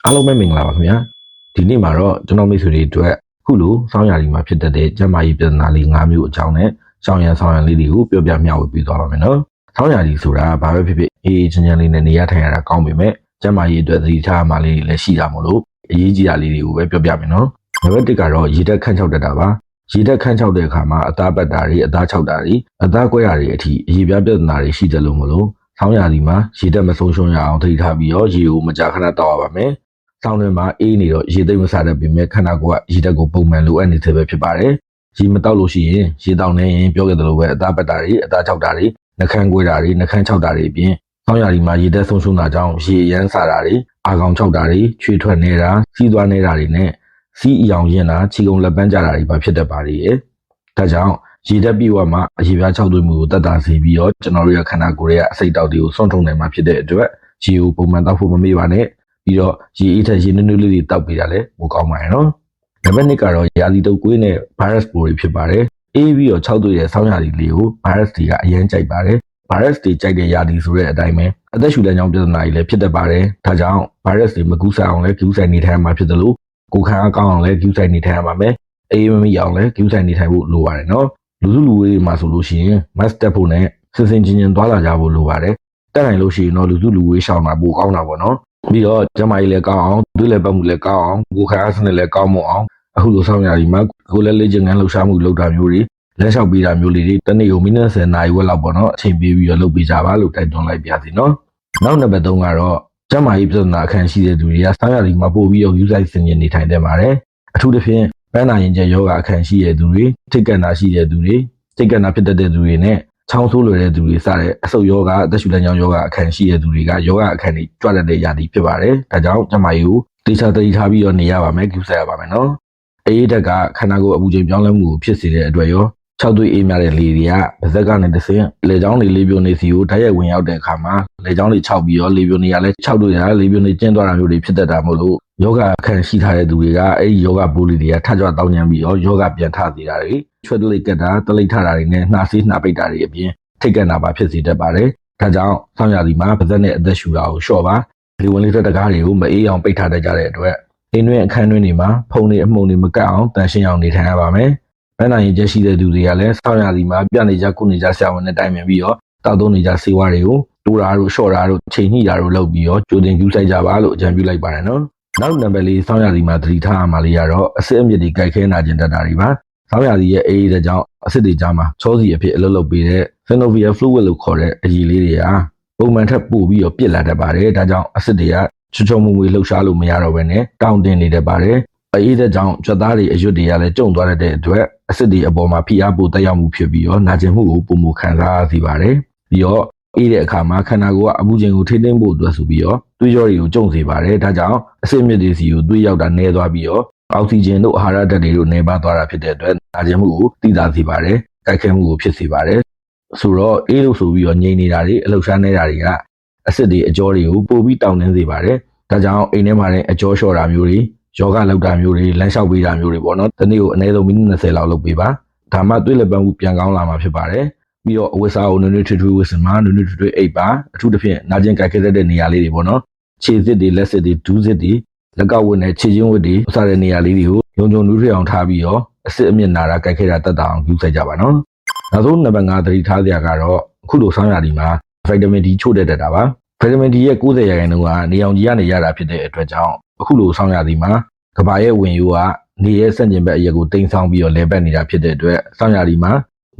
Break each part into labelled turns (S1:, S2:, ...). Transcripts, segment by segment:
S1: အားလုံးပဲမင်္ဂလာပါခင်ဗျာဒီနေ့မှာတော့ကျွန်တော်မိတ်ဆွေတွေအတွက်ခုလိုစောင်းရာဒီမှာဖြစ်တတ်တဲ့ကျန်းမာရေးပြဿနာလေး၅မျိုးအကြောင်းနဲ့စောင်းရန်လေးတွေကိုပြောပြမျှဝေပေးသွားပါမယ်နော်စောင်းရာဒီဆိုတာဘာပဲဖြစ်ဖြစ်အေးချမ်းချမ်းလေးနဲ့နေရထိုင်ရတာကောင်းပေမဲ့ကျန်းမာရေးအတွက်သတိထားမှလေးလည်းရှိတာမို့လို့အရေးကြီးတာလေးတွေကိုပဲပြောပြမယ်နော်နံပါတ်1ကတော့ရေဓာတ်ခန့်ချောက်တတ်တာပါရေဓာတ်ခန့်ချောက်တဲ့အခါမှာအသားပတ်တာတွေအသားချောက်တာတွေအသားကွဲတာတွေအထိအရေပြားပြဿနာတွေရှိတယ်လို့မလို့ဆောင်းရာသီမှာရေဓာတ်မဆုံးရှုံးရအောင်သတိထားပြီးတော့ရေကိုမကြာခဏတောက်ရပါမယ်။ဆောင်းတွင်မှာအေးနေတော့ရေသိမ်းမစားတတ်ပေမဲ့ခန္ဓာကိုယ်ကရေဓာတ်ကိုပုံမှန်လိုအပ်နေသေးပဲဖြစ်ပါတယ်။ရေမတောက်လို့ရှိရင်ရေတောက်နေရင်ပြောခဲ့သလိုပဲအသားပတ်တာတွေအသားချောက်တာတွေနှခမ်းကွေးတာတွေနှခမ်းချောက်တာတွေအပြင်ဆောင်းရာသီမှာရေဓာတ်ဆုံးရှုံးတာကြောင့်ရေရမ်းစားတာတွေအာကောင်ချောက်တာတွေချွေထွက်နေတာစီးသွားနေတာတွေနဲ့စီးအယောင်ရင်တာခြေကုံလက်ပန်းကြတာတွေပါဖြစ်တတ်ပါလေ။ဒါကြောင့်ရေဓာတ်ပြည့်ဝမှအရေပြားချောက်သွေးမှုကိုတက်တာစေပြီးတော့ကျွန်တော်တို့ရဲ့ခန္ဓာကိုယ်ရဲ့အစိတ်တောက်တွေကိုစွန့်ထုတ်နိုင်မှာဖြစ်တဲ့အတွက်ရေကိုပုံမှန်တောက်ဖို့မမေ့ပါနဲ့ပြီးတော့ရေအေးထက်ရေနွေးနွေးလေးတွေတောက်ပေးတာလည်းပိုကောင်းပါရဲ့နော်နံပါတ်2ကတော့ရာသီတုပ်ကွေးနဲ့ virus ပိုးတွေဖြစ်ပါတယ်အေးပြီးတော့ချောက်သွေးတဲ့ဆောင်းရာသီလေးကို virus တွေကအရင်ကြိုက်ပါတယ် virus တွေကြိုက်တဲ့ရာသီဆိုတဲ့အတိုင်းပဲအသက်ရှူလမ်းကြောင်းပြဿနာတွေလည်းဖြစ်တတ်ပါတယ်ဒါကြောင့် virus တွေမကူးစက်အောင်လည်းကူးစက်နေထိုင်ရမှာဖြစ်တယ်လို့ကိုယ်ခံအားကောင်းအောင်လည်းကူးစက်နေထိုင်ရပါမယ်အေးမမိအောင်လည်းကူးစက်နေထိုင်ဖို့လိုပါတယ်နော်လူစုလူဝေးမှာဆိုလို့ရှိရင် mask တက်ဖို့နဲ့စင်စင်ချင်းချင်းသွားလာကြဖို့လိုပါတယ်တက်နိုင်လို့ရှိရင်တော့လူစုလူဝေးရှောင်တာပိုကောင်းတာပေါ့နော်ပြီးတော့ကျန်းမာရေးလည်းကောင်းအောင်သွေးလည်းပတ်မှုလည်းကောင်းအောင်ကိုယ်ခံအားစနစ်လည်းကောင်းမွန်အောင်အခုလိုဆောင်ရည်မှာကိုယ်လည်းလေ့ကျင့်ခန်းလှူရှားမှုလုပ်တာမျိုးတွေလက်လျှောက်ပေးတာမျိုးလေးတွေတနေ့ကိုမိနစ်10နာရီဝက်လောက်ပေါ့နော်အချိန်ပေးပြီးတော့လုပ်ပေးကြပါလို့တိုက်တွန်းလိုက်ပါစီနော်နောက်နံပါတ်3ကတော့ကျန်းမာရေးပြဿနာအခန့်ရှိတဲ့သူတွေကဆောင်ရည်မှာပို့ပြီးတော့ယူဆိုင်စင်ကျင်နေထိုင်တဲ့ပါတယ်အထူးသဖြင့်ပန်းနာရင်ကျယောဂအခန့်ရှိတဲ့သူတွေထိတ်ကန့်တာရှိတဲ့သူတွေစိတ်ကနာဖြစ်တတ်တဲ့သူတွေနဲ့ချောင်းဆိုးလွယ်တဲ့သူတွေစတဲ့အဆုတ်ယောဂအသက်ရှူလမ်းကြောင်းယောဂအခန့်ရှိတဲ့သူတွေကယောဂအခန့်တွေကြွတတ်တဲ့ရာသီဖြစ်ပါတယ်။ဒါကြောင့်ကျန်းမာရေးကိုတေချာတတိထားပြီးတော့နေရပါမယ်၊ကူးဆက်ရပါမယ်နော်။အေးဓာတ်ကခန္ဓာကိုယ်အပူချိန်ပြောင်းလဲမှုကိုဖြစ်စေတဲ့အတွက်ရောခြောက်သွေးအေးမြတဲ့လေတွေကပါးစပ်ကနေတစ်ဆင့်လေချောင်းတွေလေပြိုနေစီကိုဓာတ်ရိုက်ဝင်ရောက်တဲ့အခါမှာလေချောင်းတွေခြောက်ပြီးတော့လေပြိုနေရလဲခြောက်သွေးရလေပြိုနေကျင်းသွားတာမျိုးတွေဖြစ်တတ်တာမို့လို့ယောဂအခန့်ရှိထားတဲ့သူတွေကအဲ့ဒီယောဂပိုးလေးတွေကထကြွတောင်းကျမ်းပြီးတော့ယောဂပြန်ထစေတာတွေချွတ်တလိကက်တာတလိထတာတွေနဲ့နှာစေးနှာပိတ်တာတွေအပြင်ထိတ်ကန့်တာပါဖြစ်စေတတ်ပါတယ်။ဒါကြောင့်ဆောင်းရာသီမှာပါးစပ်နဲ့အသက်ရှူတာကိုလျှော့ပါ။လေဝင်လေထွက်တကားတွေကိုမအေးအောင်ပိတ်ထားတတ်ကြတဲ့အတွက်အိမ်တွင်းအခန်းတွင်းတွေမှာဖုံတွေအမှုန်တွေမကတ်အောင်တန်ရှင်းအောင်နေထိုင်ရပါမယ်။ဘန်းနာရင်ကျရှိတဲ့သူတွေကလည်းဆောင်းရာသီမှာပြနေကြကုနေကြဆရာဝန်နဲ့တိုင်ပင်ပြီးတော့တောက်သုံးနေကြဆေးဝါးတွေကိုတိုးတာတို့လျှော့တာတို့ချိန်ညှိတာတို့လုပ်ပြီးတော့ကြိုတင်ယူဆိုင်ကြပါလို့အကြံပြုလိုက်ပါတယ်နော်။နောက်နံပါတ်4ဆောင်းရာသီမှာသတိထားရမှာလေးကတော့အစစ်အမြစ်တွေကြိုက်ခဲနာကျင်တတ်တာတွေပါ။ဆောင်းရာသီရဲ့အေးတဲ့ကြောင့်အစစ်တွေကြားမှာချောစီအဖြစ်အလုပ်လုပ်ပေးတဲ့ synovial fluid လို့ခေါ်တဲ့အရည်လေးတွေဟာပုံမှန်ထက်ပိုပြီးတော့ပြစ်လာတတ်ပါတယ်ဒါကြောင့်အစစ်တွေကချွတ်ချောမွေလှုပ်ရှားလို့မရတော့ဘဲနဲ့တောင့်တင်းနေတတ်ပါတယ်အေးတဲ့ကြောင့်ကြွက်သားတွေအရွတ်တွေကလည်းကျုံသွားတဲ့အတွက်အစစ်တွေအပေါ်မှာဖိအားပိုတက်ရောက်မှုဖြစ်ပြီးတော့နာကျင်မှုကိုပုံမခံစားရစေပါတယ်ပြီးတော့အေးတဲ့အခါမှာခန္ဓာကိုယ်ကအပူချိန်ကိုထိန်းသိမ်းဖို့အတွက်ဆိုပြီးတော့သွေးကြောတွေကိုကျုံစေပါတယ်ဒါကြောင့်အစစ်မြစ်တွေစီကိုသွေးရောက်တာနည်းသွားပြီးတော့အောက်ဆီဂျင်တို့အာဟာရဓာတ်တွေတို့နေပါသွားတာဖြစ်တဲ့အတွက်နာကျင်မှုကိုသိသာစေပါတယ်ကြိုက်ခဲမှုကိုဖြစ်စေပါတယ်ဆိုတော့အေးလို့ဆိုပြီးတော့ငြိမ်နေတာတွေအလှရှားနေတာတွေကအစစ်တွေအကြောတွေကိုပို့ပြီးတောင်းတင်းစေပါတယ်ဒါကြောင့်အိမ်ထဲမှာလည်းအကြောလျှော့တာမျိုးတွေယောဂလောက်တာမျိုးတွေလမ်းလျှောက်ပေးတာမျိုးတွေပေါ့နော်ဒီနေ့ကိုအနည်းဆုံးမိနစ်20လောက်လုပ်ပေးပါဒါမှသွေးလက်ပန်းမှုပြန်ကောင်းလာမှာဖြစ်ပါတယ်ပြီးတော့အဝတ်စားကိုနွေ့နွေ့ထွေးထွေးဝတ်စင်မှာနွေ့နွေ့ထွေးထွေးအိပ်ပါအထူးသဖြင့်နာကျင်ကြိုက်ခဲတဲ့နေရာလေးတွေပေါ့နော်ခြေစစ်တွေလက်စစ်တွေဒူးစစ်တွေလက်ကောက်ဝတ်နဲ့ခြေချင်းဝတ်တွေစတဲ့နေရာလေးတွေကိုယုံကြုံနူးထွေးအောင်ထားပြီးတော့အစစ်အမြစ်နာတာကြိုက်ခဲတာတက်တာအောင်ယူဆိုင်ကြပါနော်နောက်ဆုံးနံပါတ်5သတိထားစရာကတော့အခုလိုဆောင်းရာသီမှာဗိုက်တာမင် D ချို့တဲ့တတ်တာပါဗိုက်တာမင် D ရဲ့90%ကနေအောင်ကြီးကနေရတာဖြစ်တဲ့အတွက်ကြောင့်အခုလိုဆောင်းရာသီမှာကဘာရဲ့ဝင်ရိုးကနေရဲ့ဆန့်ကျင်ဘက်အရက်ကိုတိမ်ဆောင်ပြီးတော့လဲပတ်နေတာဖြစ်တဲ့အတွက်ဆောင်းရာသီမှာ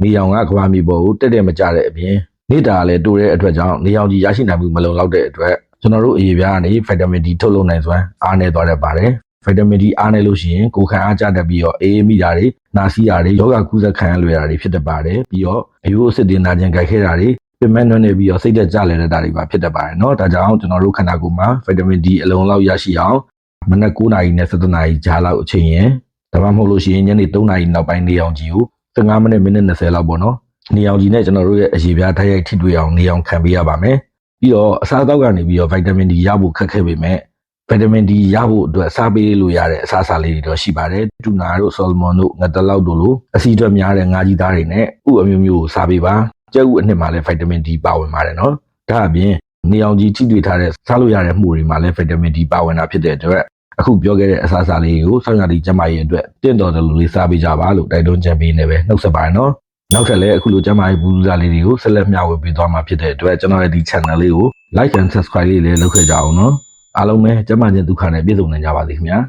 S1: နေအောင်ကကဘာမြေပေါ်ကိုတက်တက်မကျတဲ့အပြင်နေတာလည်းတိုးတဲ့အတွက်ကြောင့်နေအောင်ကြီးရရှိနိုင်မှုမလုံလောက်တဲ့အတွက်ကျွန်တော်တို့အရေပြားကနေဗိုက်တာမင် D ထုတ်လုပ်နိုင်စွမ်းအားနည်းသွားတတ်ပါတယ်ဗိုက်တာမင် D အားနည်းလို့ရှိရင်ကိုယ်ခံအားကျတတ်ပြီးတော့အေးမိတာတွေနာစီးတာတွေယောဂကူးစက်ခံရလွယ်တာတွေဖြစ်တတ်ပါတယ်ပြီးတော့အယိုးအစစ်တွေနာကျင်ကြိုက်ခဲတာတွေပြင်းမဲ့နွမ်းနေပြီးတော့စိတ်သက်ကြလဲတဲ့တာတွေပါဖြစ်တတ်ပါတယ်เนาะဒါကြောင့်ကျွန်တော်တို့ခန္ဓာကိုယ်မှာဗိုက်တာမင် D အလုံလောက်ရရှိအောင်မနက်9နာရီနဲ့17နာရီကြားလောက်အချိန်ရင်ဒါမှမဟုတ်လို့ရှိရင်ညနေ3နာရီနောက်ပိုင်းနေအောင်ကြီးကို15မိနစ်20လောက်ပေါ့နော်နေအောင်ကြီးနဲ့ကျွန်တော်တို့ရဲ့အရေပြားဓာတ်ရိုက်ထိတွေ့အောင်နေအောင်ခံပေးရပါမယ်ပြီးတော့အစားအသောက်ကနေပြီးတော့ဗိုက်တာမင် D ရဖို့ခက်ခဲပေမဲ့ဗိုက်တာမင် D ရဖို့အတွက်စားပေးလို့ရတဲ့အစားအစာလေးတွေတော့ရှိပါတယ်တူနာတို့ဆော်လမွန်တို့ငါတလောက်တို့လိုအဆီဓာတ်များတဲ့ငါးကြီးသားတွေနဲ့ဥအမျိုးမျိုးကိုစားပေးပါကျက်ဥအနှစ်မှာလည်းဗိုက်တာမင် D ပါဝင်ပါတယ်နော်ဒါအပြင် နေအောင်ကြီးထိတွေ့ထားတဲ့စားလို့ရတဲ့မှုတွေမှာလည်းဗီတာမင် D ပါဝင်တာဖြစ်တဲ့အတွက်အခုပြောခဲ့တဲ့အစားအစာလေးကိုဆောင်းရာသီကျန်းမာရေးအတွက်တင့်တော်တယ်လို့လေးစားပေးကြပါလို့တိုက်တွန်းချင်ပေးနေပဲနှုတ်ဆက်ပါတယ်နော်နောက်ထပ်လည်းအခုလိုကျန်းမာရေးဘူးစားလေးတွေကိုဆက်လက်မျှဝေပေးသွားမှာဖြစ်တဲ့အတွက်ကျွန်တော်ရဲ့ဒီ channel လေးကို like and subscribe လေးလည်းလုပ်ခဲ့ကြအောင်နော်အားလုံးပဲကျန်းမာခြင်းဒုက္ခနဲ့ပြည့်စုံနိုင်ကြပါစေခင်ဗျာ